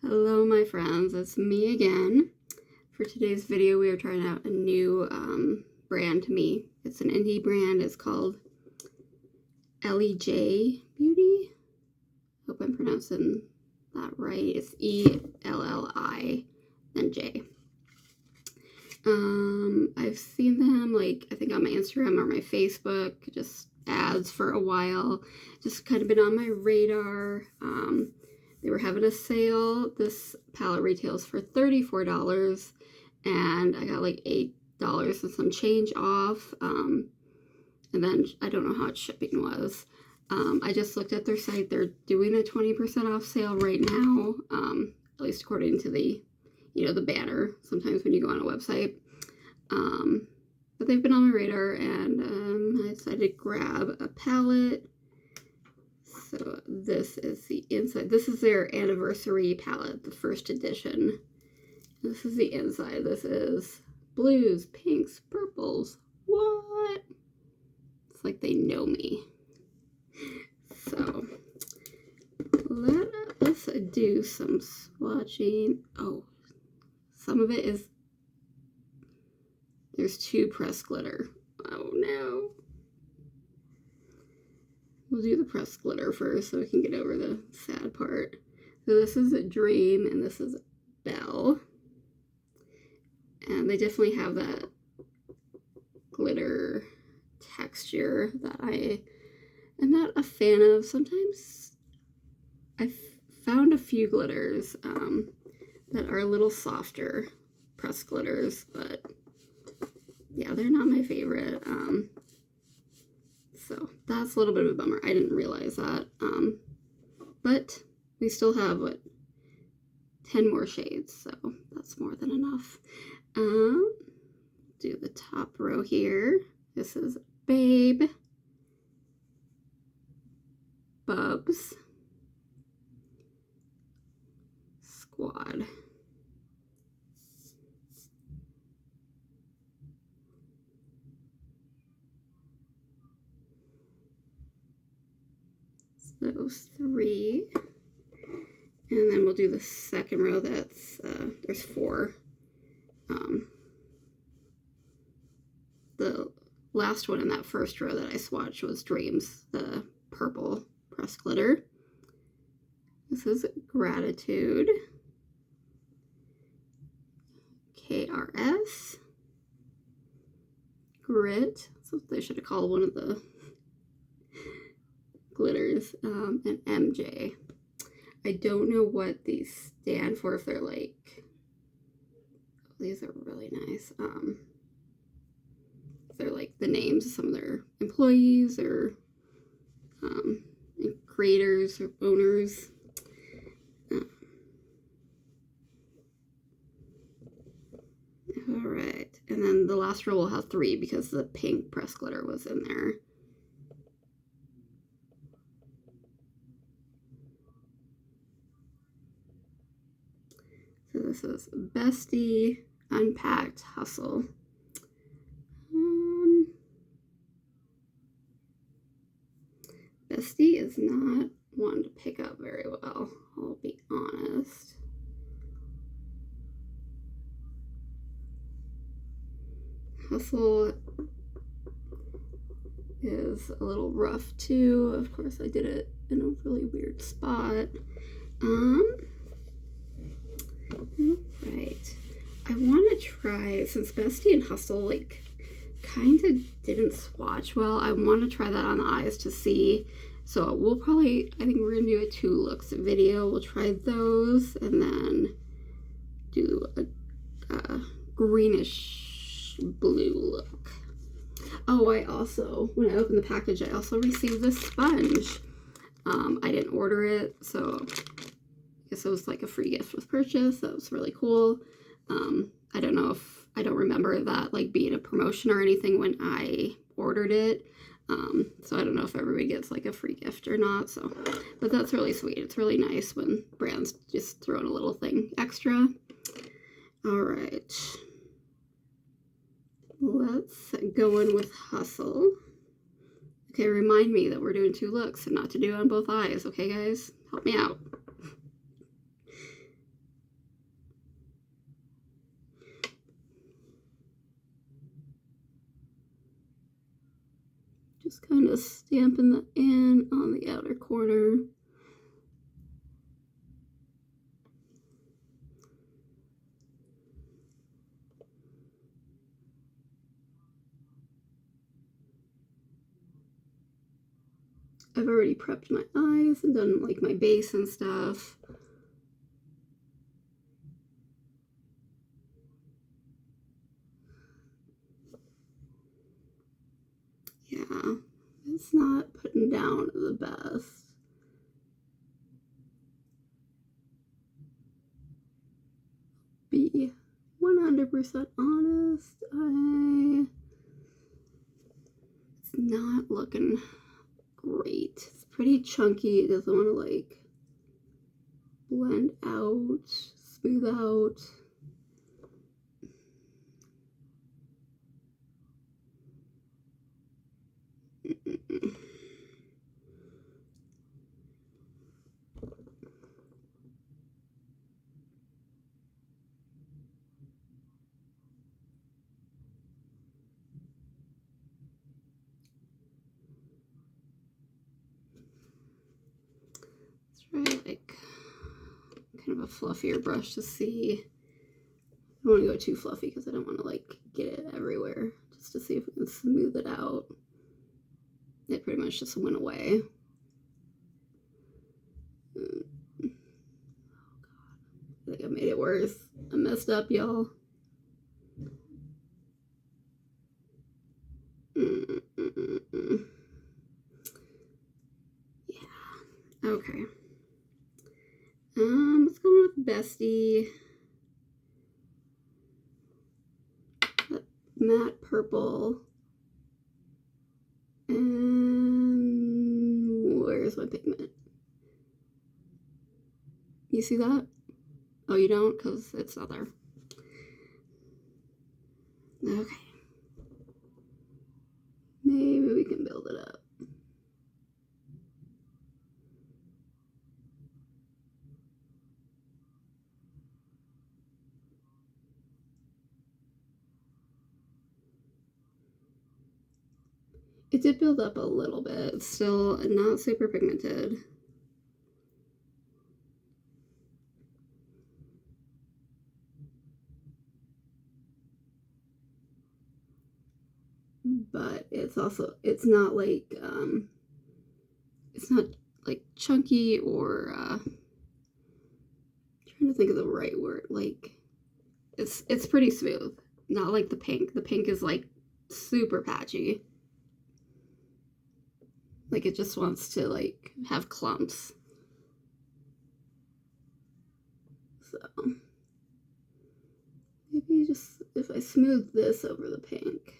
Hello my friends, it's me again. For today's video we are trying out a new brand to me. It's an indie brand. It's called Elli J Beauty. Hope I'm pronouncing that right. It's E-L-L-I then J. I've seen them I think on my Instagram or my Facebook, just ads for a while. Just kind of been on my radar. They were having a sale. This palette retails for $34 and I got like $8 and some change off. And then I don't know how much shipping was. I just looked at their site. They're doing a 20% off sale right now, at least according to the banner sometimes when you go on a website. But they've been on my radar, and I decided to grab a palette. So this is the inside. This is their anniversary palette, the first edition. This is the inside. This is blues, pinks, purples. What? It's like they know me. So let us do some swatching. Oh, some of it is, there's two pressed glitter. Oh no. We'll do the pressed glitter first so we can get over the sad part. So this is a Dream and this is Belle. And they definitely have that glitter texture that I am not a fan of. Sometimes I've found a few glitters that are a little softer, pressed glitters, but yeah, they're not my favorite. So that's a little bit of a bummer. I didn't realize that. But we still have, 10 more shades, so that's more than enough. Do the top row here. This is Babe, Bubs, Squad. Those three, and then we'll do the second row. That's there's four. The last one in that first row that I swatched was Dreams, the purple pressed glitter. This is Gratitude, KRS, Grit. So they should have called one of the glitters, and MJ. I don't know what these stand for, if they're like, oh, these are really nice. If they're like the names of some of their employees or creators or owners. All right, and then the last row will have three because the pink pressed glitter was in there. So this is Bestie, Unpacked, Hustle. Bestie is not one to pick up very well, I'll be honest. Hustle is a little rough too. Of course, I did it in a really weird spot. Right. I want to try, since Bestie and Hustle kind of didn't swatch well, I want to try that on the eyes to see. So we'll probably, I think we're going to do a 2 looks video. We'll try those and then do a greenish blue look. Oh, I also, when I opened the package, I also received this sponge. I didn't order it, so I guess it was like a free gift with purchase. That was really cool. I don't know if, I don't remember that being a promotion or anything when I ordered it. So I don't know if everybody gets a free gift or not. So, but that's really sweet. It's really nice when brands just throw in a little thing extra. All right. Let's go in with Hustle. Okay, remind me that we're doing 2 looks and not to do on both eyes. Okay, guys? Help me out. Just kind of stamping that in on the outer corner. I've already prepped my eyes and done like my base and stuff. Yeah, it's not putting down the best. Be 100% honest, it's not looking great. It's pretty chunky. It doesn't want to like blend out, smooth out. Let's try like kind of a fluffier brush to see. I don't want to go too fluffy because I don't want to like get it everywhere. Just to see if we can smooth it out. It pretty much just went away. Oh God. I think I made it worse. I messed up, y'all. Yeah. Okay. Let's go with Bestie. That matte purple. And where's my pigment? You see that? Oh, you don't? Because it's not there. Okay. Maybe we can build it up. It did build up a little bit. It's still not super pigmented. But it's also, it's not like chunky or trying to think of the right word. Like it's pretty smooth. Not like the pink. The pink is like super patchy. Like it just wants to like have clumps. So maybe just if I smooth this over the pink.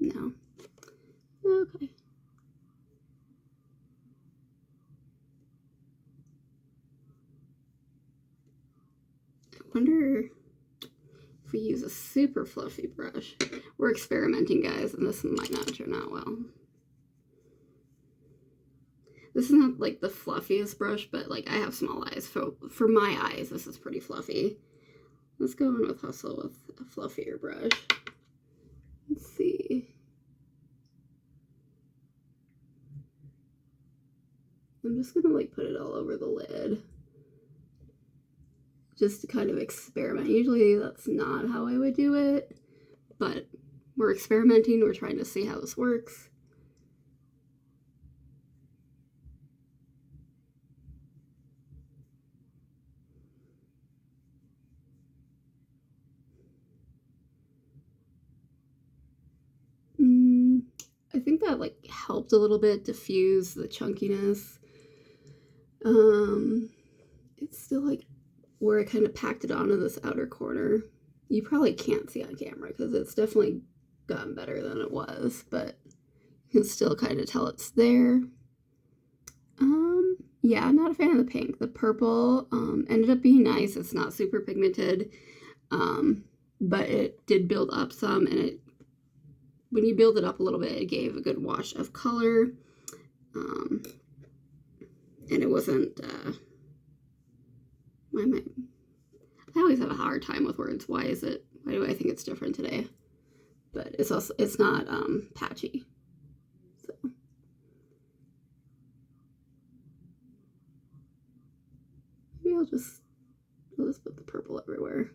No. Okay. I wonder if we use a super fluffy brush. We're experimenting, guys, and this might not turn out well. This is not like the fluffiest brush, but like I have small eyes. For my eyes, this is pretty fluffy. Let's go in with Hustle with a fluffier brush. Let's see. I'm just gonna like put it all over the lid. Just to kind of experiment. Usually that's not how I would do it, but we're experimenting. We're trying to see how this works. I think that like helped a little bit diffuse the chunkiness. It's still like where I kind of packed it onto this outer corner. You probably can't see on camera because it's definitely gotten better than it was, but you can still kind of tell it's there. Yeah, I'm not a fan of the pink. The purple ended up being nice. It's not super pigmented, but it did build up some, and when you build it up a little bit, it gave a good wash of color, and it wasn't, I always have a hard time with words. Why do I think it's different today? But it's not patchy. So maybe I'll just put the purple everywhere.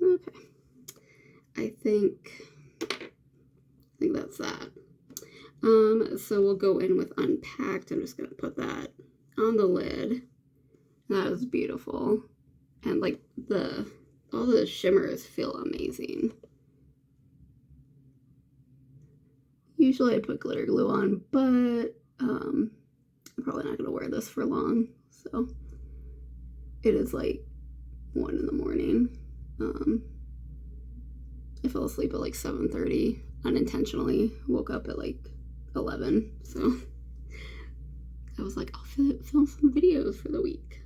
Okay. I think that's that. So we'll go in with Unpacked. I'm just gonna put that on the lid. That is beautiful. And like all the shimmers feel amazing. Usually I put glitter glue on, but I'm probably not gonna wear this for long. So it is like 1 in the morning. I fell asleep at like 7:30 unintentionally. Woke up at like 11. So I was like, I'll film some videos for the week.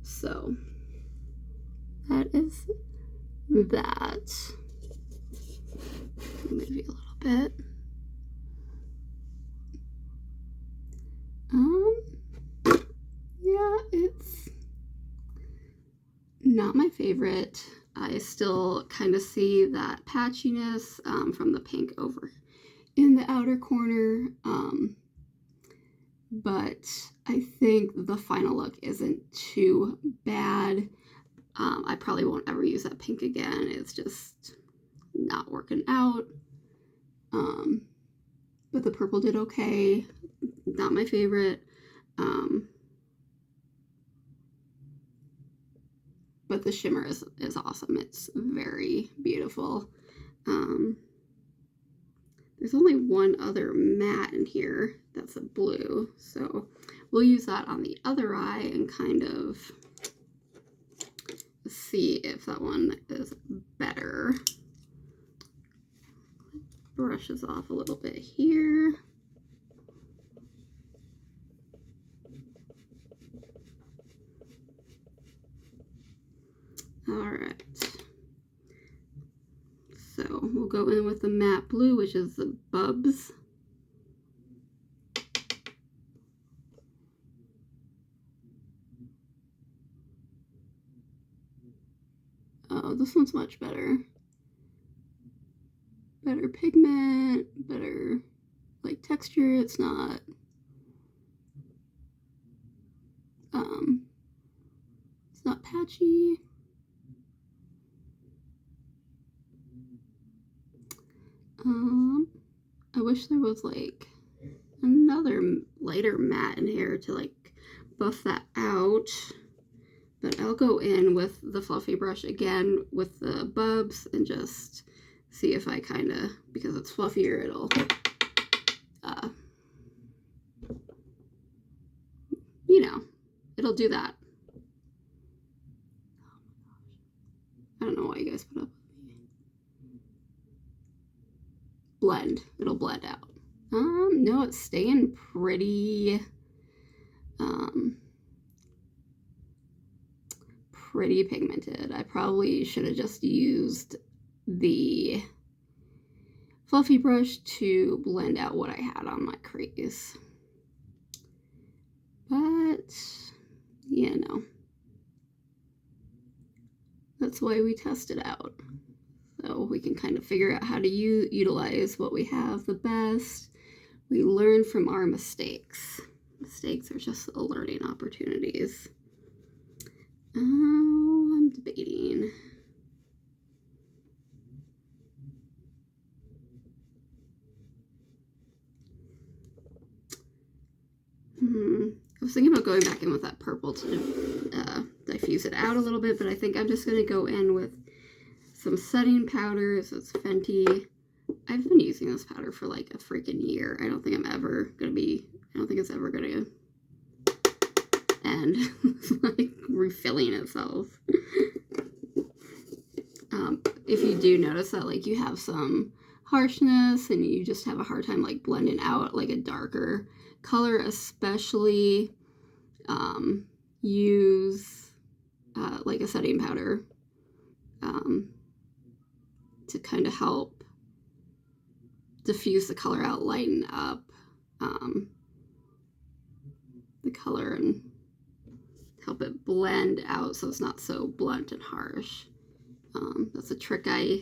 So that is that. Maybe a little bit. Yeah, it's not my favorite. I still kind of see that patchiness from the pink over in the outer corner. But I think the final look isn't too bad. I probably won't ever use that pink again. It's just not working out. But the purple did okay. Not my favorite. But the shimmer is awesome. It's very beautiful. There's only one other matte in here that's a blue, so we'll use that on the other eye and kind of see if that one is better. Brushes off a little bit here. Alright, so we'll go in with the matte blue, which is the Bubs. Oh, this one's much better. Better pigment, better like texture. It's not patchy. I wish there was like another lighter matte in here to like buff that out. But I'll go in with the fluffy brush again with the Bubs and just see if I kind of, because it's fluffier, it'll you know, it'll do that. I don't know why you guys put up with me. Blend. It'll blend out. No, it's staying pretty pretty pigmented. I probably should have just used the fluffy brush to blend out what I had on my crease. But, you know, that's why we test it out. So we can kind of figure out how to utilize what we have the best. We learn from our mistakes. Mistakes are just learning opportunities. Oh, I'm debating. I was thinking about going back in with that purple to diffuse it out a little bit, but I think I'm just going to go in with some setting powder. So it's Fenty. I've been using this powder for like a freaking year. I don't think it's ever going to end. It's like refilling itself. If you do notice that like you have some harshness and you just have a hard time like blending out like a darker color, especially use like a setting powder to kind of help diffuse the color out, lighten up the color, and help it blend out so it's not so blunt and harsh. That's a trick I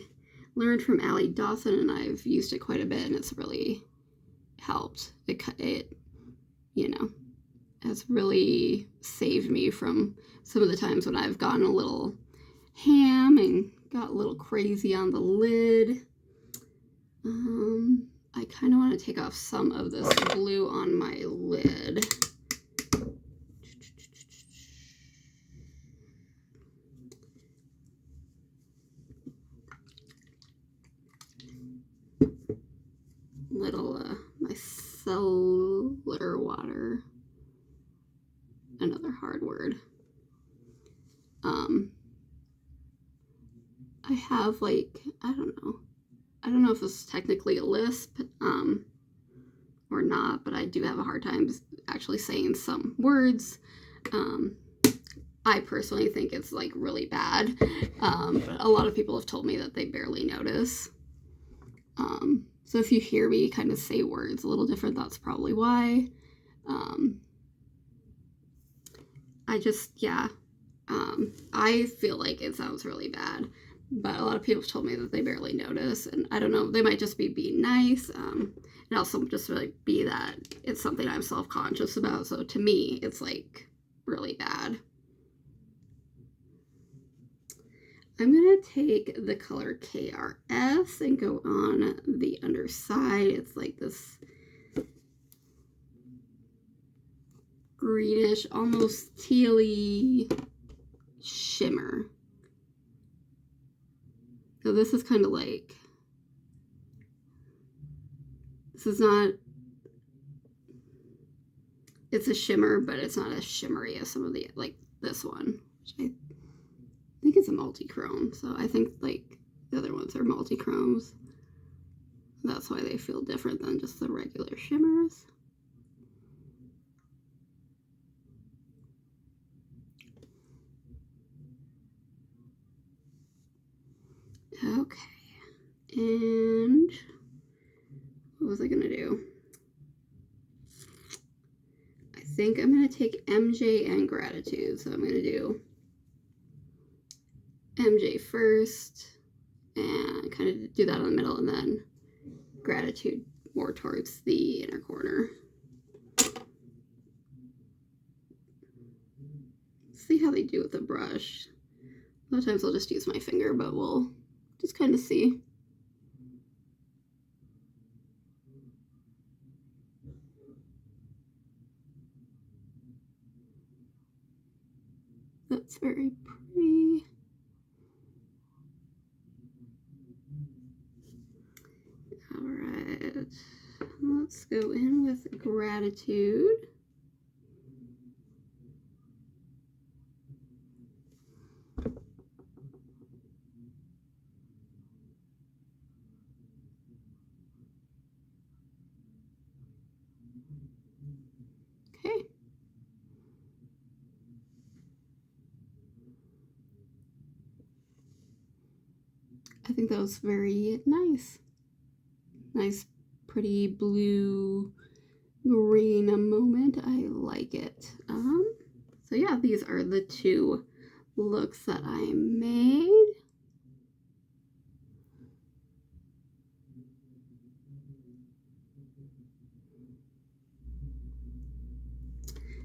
learned from Elli Dawson, and I've used it quite a bit, and it's really helped. It you know, has really saved me from some of the times when I've gotten a little ham and got a little crazy on the lid. I kind of want to take off some of this blue on my lid. Little micellar water, another hard word. I have, like, I don't know if this is technically a lisp or not, but I do have a hard time actually saying some words. I personally think it's like really bad, but a lot of people have told me that they barely notice. So if you hear me kind of say words a little different, that's probably why. I feel like it sounds really bad, but a lot of people have told me that they barely notice, and I don't know, they might just be being nice. It also just really be that it's something I'm self-conscious about, so to me, it's like really bad. I'm going to take the color KRS and go on the underside. It's like this greenish, almost tealy shimmer. So this is kind of like, this is not, it's a shimmer, but it's not as shimmery as some of the, like this one, which I think it's a multi-chrome. So I think like the other ones are multi-chromes. That's why they feel different than just the regular shimmers. Okay, and what was I gonna do? I think I'm gonna take MJ and Gratitude. So I'm gonna do MJ first and kind of do that in the middle, and then Gratitude more towards the inner corner. See how they do with the brush. A lot of times I'll just use my finger, but we'll just kind of see. That's very pretty. All right, let's go in with Gratitude. Okay. I think that was very nice. Nice, pretty blue green moment. I like it. So yeah, these are the two looks that I made.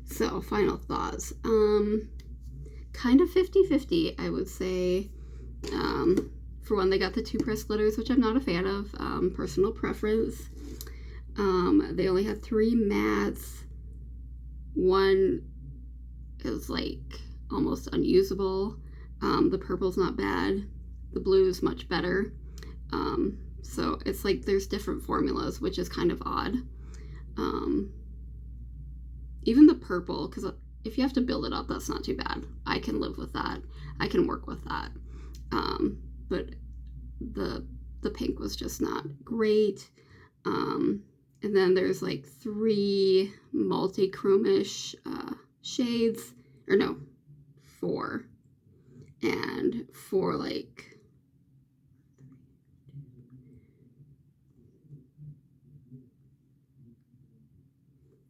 So final thoughts. Kind of 50-50, I would say. For one, they got the two pressed glitters, which I'm not a fan of. Personal preference. They only had 3 mattes. One is like almost unusable. The purple's not bad. The blue is much better. So it's like there's different formulas, which is kind of odd. Even the purple, because if you have to build it up, that's not too bad. I can live with that. I can work with that. But the pink was just not great. And then there's like 3 multi-chromish shades, or no, 4. and for like,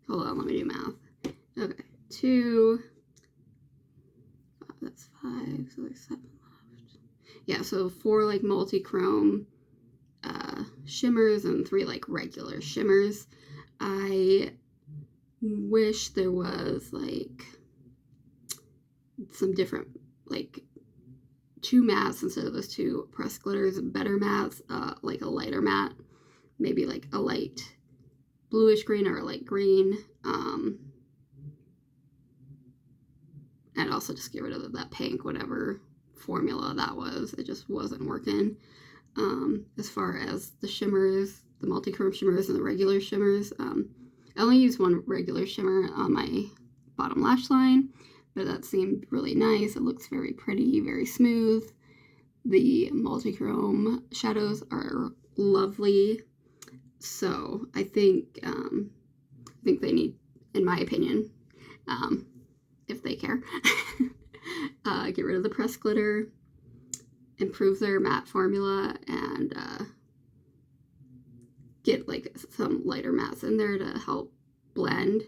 hold on, let me do math. Okay, 2, that's 5, so there's 7 left. Yeah, so 4 like multi-chrome shimmers and 3 like regular shimmers. I wish there was like some different, like 2 mattes instead of those 2 pressed glitters, better mattes, like a lighter matte, maybe like a light bluish green or a light green. I'd also just get rid of that pink, whatever formula that was. It just wasn't working. As far as the shimmers, the multi-chrome shimmers and the regular shimmers, I only used 1 regular shimmer on my bottom lash line, but that seemed really nice. It looks very pretty, very smooth. The multi-chrome shadows are lovely. So I think they need, in my opinion, if they care, get rid of the pressed glitter, improve their matte formula, and get like some lighter mattes in there to help blend.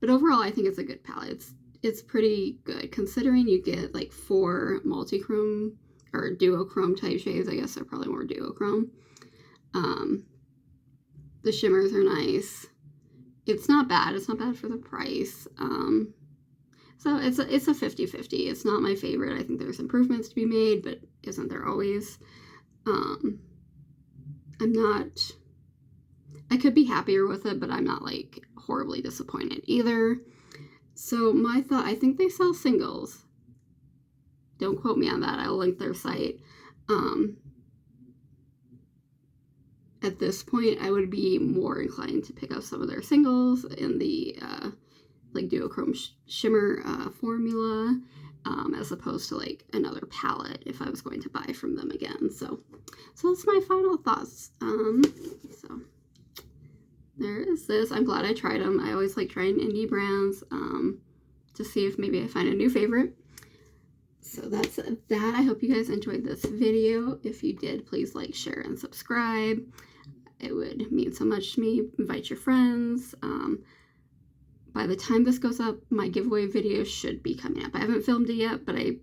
But overall, I think it's a good palette. It's pretty good considering you get like 4 multi-chrome or duochrome type shades. I guess they're probably more duochrome. The shimmers are nice. It's not bad. It's not bad for the price. So it's a 50-50. It's not my favorite. I think there's improvements to be made, but isn't there always? I could be happier with it, but I'm not like horribly disappointed either. So my thought, I think they sell singles. Don't quote me on that. I'll link their site. At this point, I would be more inclined to pick up some of their singles in the like duochrome shimmer formula, as opposed to like another palette if I was going to buy from them again. So that's my final thoughts. So there is this. I'm glad I tried them. I always like trying indie brands to see if maybe I find a new favorite. So that's that. I hope you guys enjoyed this video. If you did, please like, share, and subscribe. It would mean so much to me. Invite your friends. By the time this goes up, my giveaway video should be coming up. I haven't filmed it yet, but I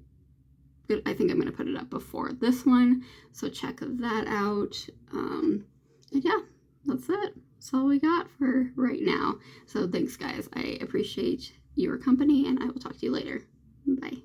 think I'm going to put it up before this one. So check that out. And yeah, that's it. That's all we got for right now. So thanks, guys. I appreciate your company, and I will talk to you later. Bye.